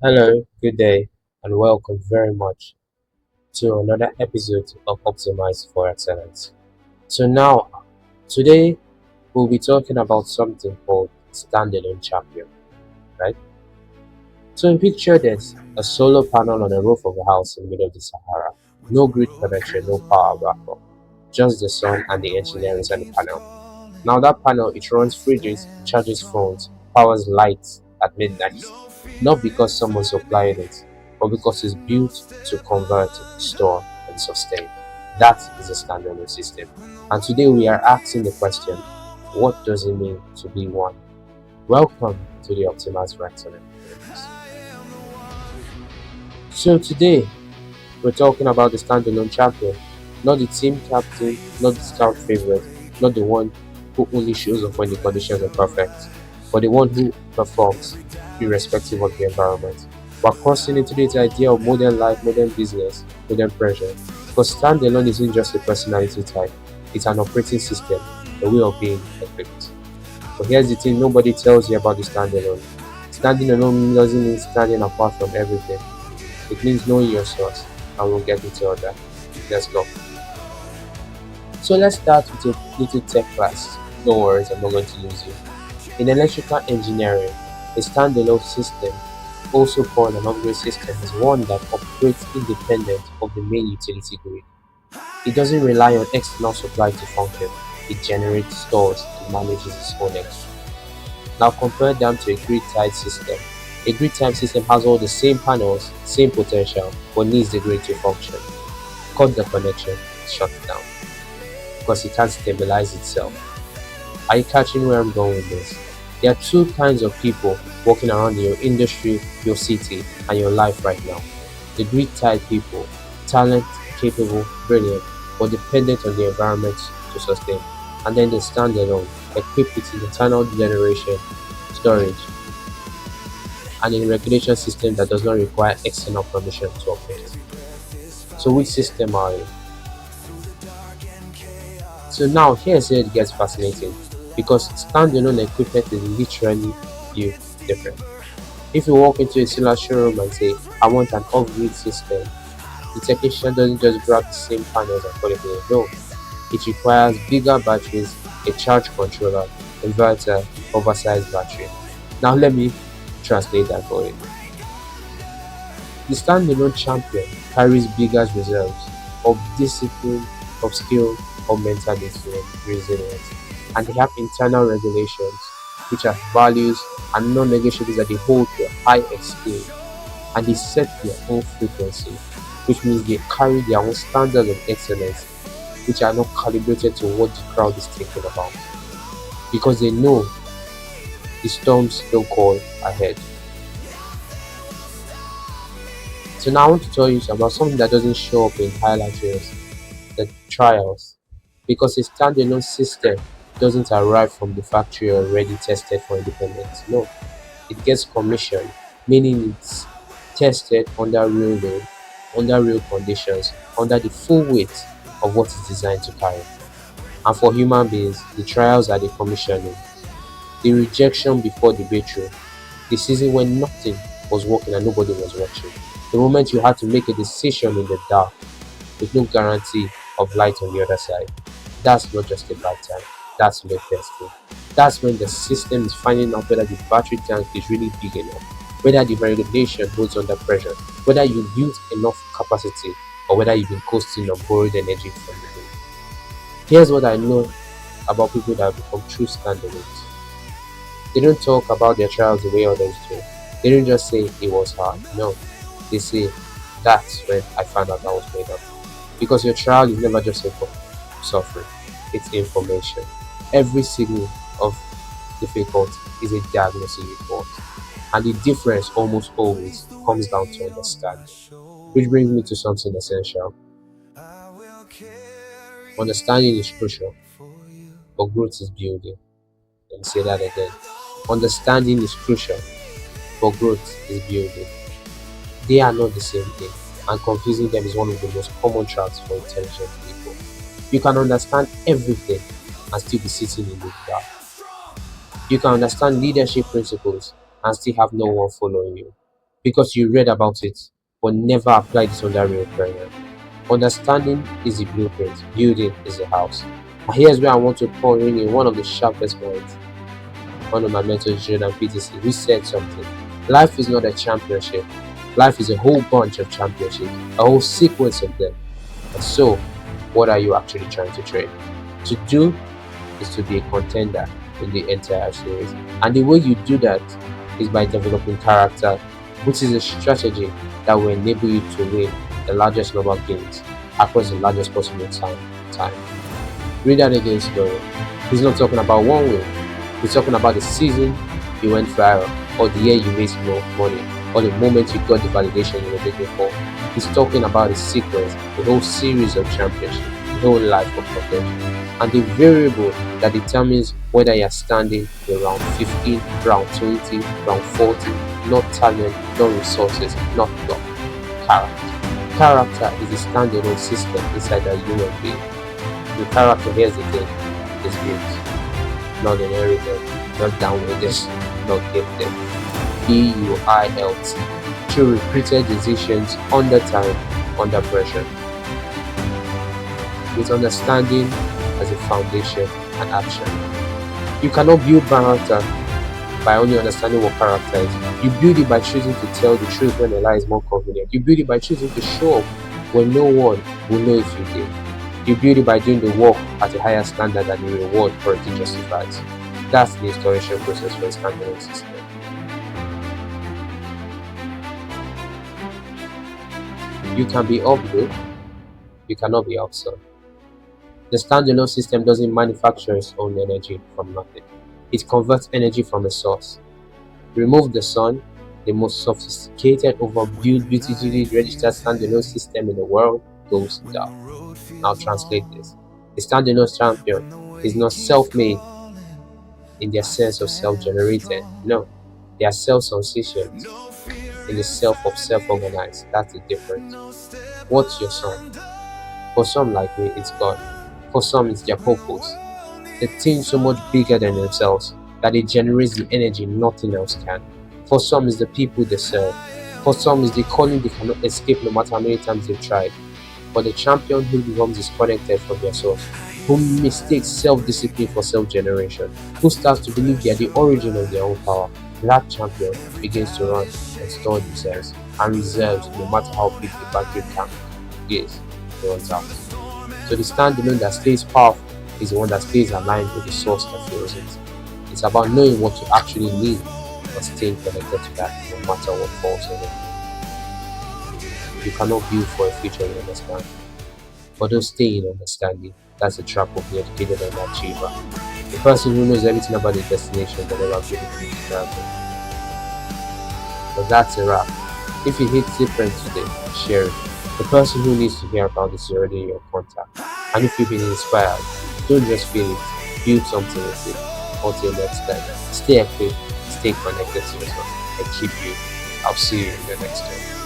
Hello, good day, and welcome very much to another episode of Optimize for Excellence. So now, today we'll be talking about something called Standalone Champion, right? So picture this, a solar panel on the roof of a house in the middle of the Sahara. No grid connection, no power backup, just the sun and the engineering on the panel. Now that panel, it runs fridges, charges phones, powers lights at midnight. Not because someone supplied it, but because it's built to convert, store, and sustain. That is a standalone system. And today we are asking the question, what does it mean to be one? Welcome to the Optimized for Excellence. So today we're talking about the standalone champion, not the team captain, not the scout favorite, not the one who only shows up when the conditions are perfect, but the one who performs irrespective of the environment. We're crossing into this idea of modern life, modern business, modern pressure. Because standalone isn't just a personality type, it's an operating system, a way of being equipped. But here's the thing nobody tells you about the standalone. Standing alone doesn't mean standing apart from everything. It means knowing your source, and we'll get into all that. Let's go. So let's start with a little tech class. No worries, I'm not going to lose you. In electrical engineering, a standalone system, also called an upgrade system, is one that operates independent of the main utility grid. It doesn't rely on external supply to function. It generates, stores, and manages its own energy. Now compare them to a grid-tied system. A grid-tied system has all the same panels, same potential, but needs the grid to function. Cut the connection, shut it down, because it can't stabilize itself. Are you catching where I'm going with this? There are two kinds of people walking around in your industry, your city, and your life right now. The grid-tied people, talent, capable, brilliant, but dependent on the environment to sustain. And then the standalone, equipped with internal generation, storage, and a regulation system that does not require external permission to operate. So which system are you? So now here's where it gets fascinating because standalone equipment is literally built different. If you walk into a solar showroom and say, I want an off-grid system, the technician doesn't just grab the same panels and put it in. No, it requires bigger batteries, a charge controller, inverter, oversized battery. Now let me translate that for you. The standalone champion carries bigger reserves of discipline, of skill, of mental resilience, and they have internal regulations which are values and non-negotiables that they hold to a high esteem, and they set their own frequency, which means they carry their own standards of excellence, which are not calibrated to what the crowd is thinking about, because they know the storms don't call ahead. So now I want to tell you about something that doesn't show up in highlight reels, the trials. Because a standalone system doesn't arrive from the factory already tested for independence. No, it gets commissioned, meaning it's tested under real load, under real conditions, under the full weight of what it's designed to carry. And for human beings, the trials are the commissioning, the rejection before the breakthrough, the season when nothing was working and nobody was watching, the moment you had to make a decision in the dark with no guarantee of light on the other side. That's not just a bad time, that's load testing. That's when the system is finding out whether the battery tank is really big enough, whether the regulation holds under pressure, whether you built enough capacity, or whether you've been coasting on borrowed energy from the grid. Here's what I know about people that have become true standalones. They don't talk about their trials the way others do. They don't just say it was hard. No, they say that's when I found out I was made up. Because your trial is never just a suffering, it's information. Every signal of difficulty is a diagnosis report, and the difference almost always comes down to understanding. Which brings me to something essential. Understanding is crucial, but growth is building. Let me say that again. Understanding is crucial, but growth is building. They are not the same thing, and confusing them is one of the most common traps for intelligent people. You can understand everything and still be sitting in the dark. You can understand leadership principles and still have no one following you. because you read about it but never applied it under real pressure. Understanding is the blueprint, building is the house. And here's where I want to pour in one of the sharpest minds, one of my mentors, Jordan Peterson, who said something. Life is not a championship. Life is a whole bunch of championships, a whole sequence of them. And so, what are you actually trying to train? To do is to be a contender in the entire series. And the way you do that is by developing character, which is a strategy that will enable you to win the largest number of games across the largest possible time. Read that again slowly. He's not talking about one win. He's talking about the season you went viral, or the year you made more money, or the moment you got the validation you were looking for. He's talking about the sequence, the whole series of championships, the whole life of potential, and the variable that determines whether you're standing in round 15, round 20, round 40, not talent, not resources, not luck, character. Character is a standalone system inside a human being. The character, here's the thing, is built, not inherited, not downloaded, not gifted. BUILT, through repeated decisions under time, under pressure, with understanding as a foundation and action. You cannot build character by only understanding what character is. You build it by choosing to tell the truth when a lie is more convenient. You build it by choosing to show up when no one will know if you did. You build it by doing the work at a higher standard than the reward currently justifies. That's the installation process for a standalone system. You can be upbuilt, you cannot be upsold. The standalone system doesn't manufacture its own energy from nothing. It converts energy from a source. Remove the sun, the most sophisticated, overbuilt, beautifully registered standalone system in the world goes down. Now translate this. The standalone champion is not self-made in their sense of self-generated. No, they are self-sufficient in the self of self-organized. That's the difference. What's your song? For some like me, it's God. For some, it's their purpose. The thing so much bigger than themselves that it generates the energy nothing else can. For some, it's the people they serve. For some, it's the calling they cannot escape no matter how many times they've tried. For the champion who becomes disconnected from their source, who mistakes self-discipline for self-generation, who starts to believe they are the origin of their own power, that champion begins to run and store reserves, and reserves, no matter how big the battery tank is, runs out. So the standalone that stays powerful is the one that stays aligned with the source that fuels it. It's about knowing what you actually need, but staying connected to that no matter what falls on it. You cannot build for a future you understand, but don't stay in understanding. That's the trap of the educated and the achiever. The person who knows everything about the destination but never given it to travel. But that's a wrap. If it hits different today, share it. The person who needs to hear about this is already in your contact. And if you've been inspired, don't just feel it, build something with it. Until next time, stay equipped, stay connected to yourself, and keep you. I'll see you in the next one.